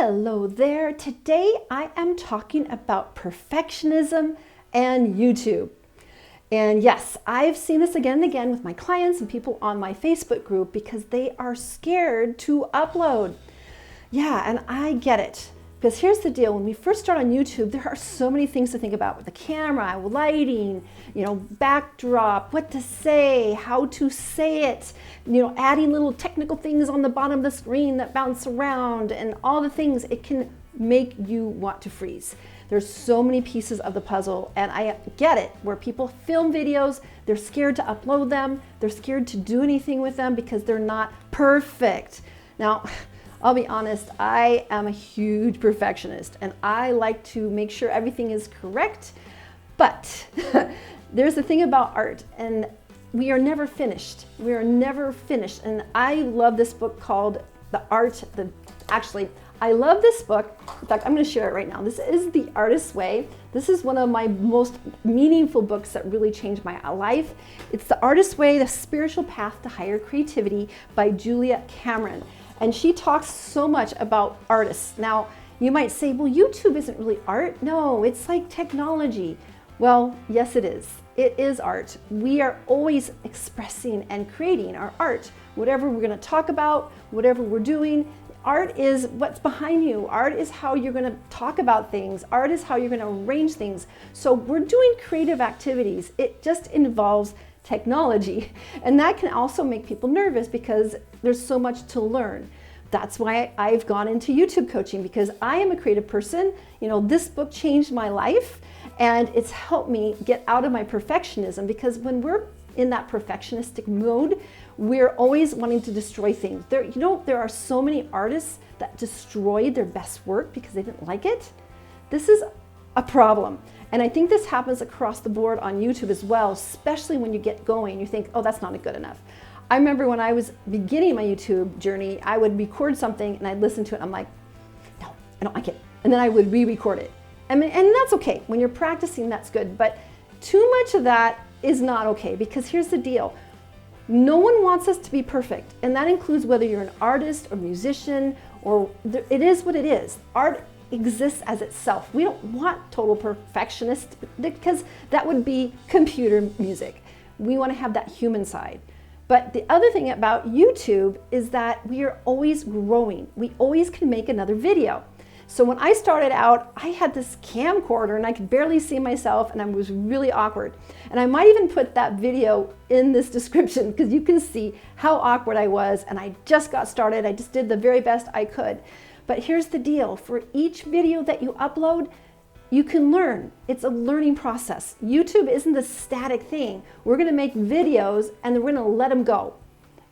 Hello there. Today I am talking about perfectionism and YouTube. And yes, I've seen this again and again with my clients and people on my Facebook group because they are scared to upload. Yeah, and I get it. Because here's the deal, when we first start on YouTube, there are so many things to think about with the camera, lighting, backdrop, what to say, how to say it, adding little technical things on the bottom of the screen that bounce around and all the things. It can make you want to freeze. There's so many pieces of the puzzle, and I get it, where people film videos, they're scared to upload them, they're scared to do anything with them because they're not perfect. Now, I'll be honest, I am a huge perfectionist and I like to make sure everything is correct, but there's the thing about art, and we are never finished. We are never finished. And I love this book called I love this book. In fact, I'm going to share it right now. This is The Artist's Way. This is one of my most meaningful books that really changed my life. It's The Artist's Way, The Spiritual Path to Higher Creativity by Julia Cameron. And she talks so much about artists. Now, you might say, well, YouTube isn't really art. No, it's like technology. Well, yes, it is. It is art. We are always expressing and creating our art. Whatever we're going to talk about, whatever we're doing, art is what's behind you. Art is how you're going to talk about things. Art is how you're going to arrange things. So we're doing creative activities. It just involves technology. And that can also make people nervous because there's so much to learn. That's why I've gone into YouTube coaching, because I am a creative person. This book changed my life and it's helped me get out of my perfectionism, because when we're in that perfectionistic mode, we're always wanting to destroy things. There are so many artists that destroyed their best work because they didn't like it. This is a problem. And I think this happens across the board on YouTube as well, especially when you get going, you think, oh, that's not good enough. I remember when I was beginning my YouTube journey, I would record something and I'd listen to it and I'm like, no, I don't like it. And then I would re-record it. And that's okay. When you're practicing, that's good. But too much of that is not okay, because here's the deal. No one wants us to be perfect. And that includes whether you're an artist or musician, or it is what it is. Art exists as itself. We don't want total perfectionist, because that would be computer music. We want to have that human side. But the other thing about YouTube is that we are always growing. We always can make another video. So when I started out, I had this camcorder and I could barely see myself and I was really awkward. And I might even put that video in this description because you can see how awkward I was, and I just got started. I just did the very best I could. But here's the deal. For each video that you upload, you can learn. It's a learning process. YouTube isn't a static thing. We're going to make videos and then we're going to let them go.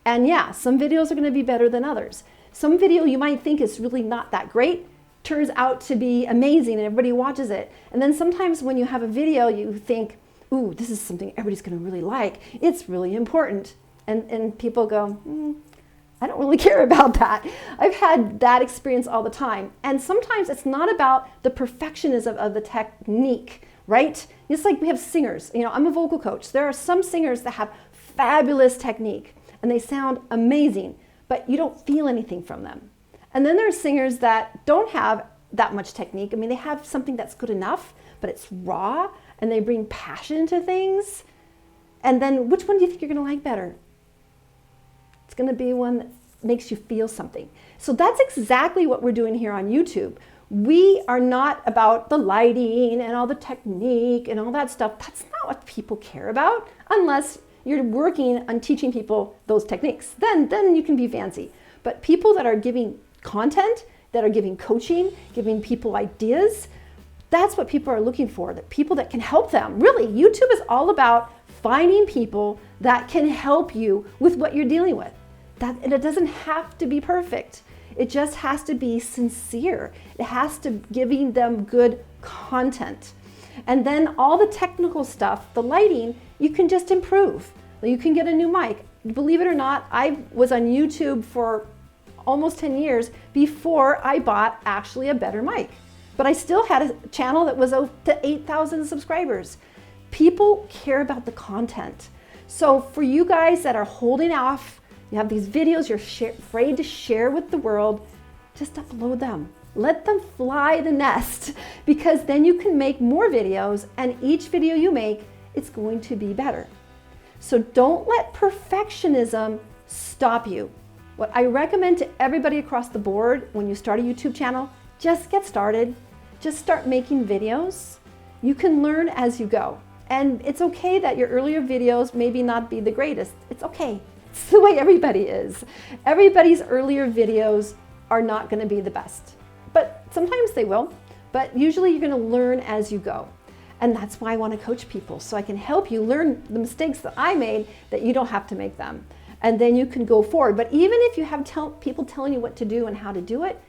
And yeah, some videos are going to be better than others. Some video you might think is really not that great turns out to be amazing and everybody watches it. And then sometimes when you have a video, you think, ooh, this is something everybody's going to really like. It's really important. And people go, I don't really care about that. I've had that experience all the time. And sometimes it's not about the perfectionism of the technique, right? It's like we have singers. I'm a vocal coach. There are some singers that have fabulous technique and they sound amazing, but you don't feel anything from them. And then there are singers that don't have that much technique. They have something that's good enough, but it's raw and they bring passion to things. And then which one do you think you're going to like better? It's going to be one that makes you feel something. So that's exactly what we're doing here on YouTube. We are not about the lighting and all the technique and all that stuff. That's not what people care about, unless you're working on teaching people those techniques. Then you can be fancy. But people that are giving content, that are giving coaching, giving people ideas, that's what people are looking for, the people that can help them. Really, YouTube is all about finding people that can help you with what you're dealing with. And it doesn't have to be perfect. It just has to be sincere. It has to giving them good content. And then all the technical stuff, the lighting, you can just improve. You can get a new mic. Believe it or not, I was on YouTube for almost 10 years before I bought actually a better mic. But I still had a channel that was up to 8,000 subscribers. People care about the content. So for you guys that are holding off, you have these videos you're afraid to share with the world, just upload them. Let them fly the nest, because then you can make more videos, and each video you make, it's going to be better. So don't let perfectionism stop you. What I recommend to everybody across the board when you start a YouTube channel, just get started. Just start making videos. You can learn as you go. And it's okay that your earlier videos maybe not be the greatest. It's okay. It's the way everybody is. Everybody's earlier videos are not going to be the best. But sometimes they will. But usually you're going to learn as you go. And that's why I want to coach people, so I can help you learn the mistakes that I made, that you don't have to make them. And then you can go forward. But even if you have people telling you what to do and how to do it,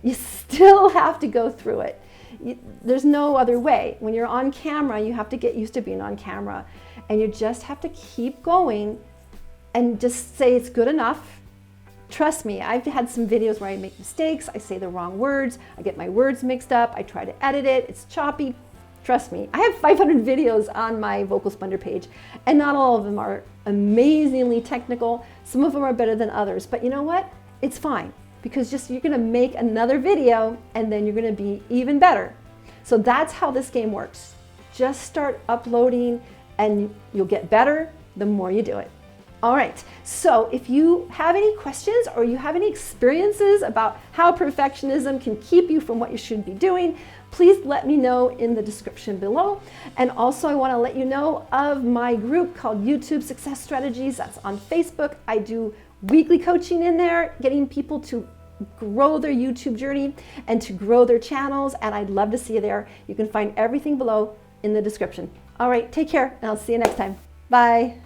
you still have to go through it. There's no other way. When you're on camera, you have to get used to being on camera. And you just have to keep going and just say it's good enough. Trust me, I've had some videos where I make mistakes. I say the wrong words. I get my words mixed up. I try to edit it. It's choppy. Trust me, I have 500 videos on my Vocal Splendor page, and not all of them are amazingly technical. Some of them are better than others, but you know what? It's fine, because you're gonna make another video and then you're gonna be even better. So that's how this game works. Just start uploading and you'll get better the more you do it. All right, so if you have any questions or you have any experiences about how perfectionism can keep you from what you should be doing, please let me know in the description below. And also I want to let you know of my group called YouTube Success Strategies. That's on Facebook. I do weekly coaching in there, getting people to grow their YouTube journey and to grow their channels, and I'd love to see you there. You can find everything below in the description. All right, take care, and I'll see you next time. Bye.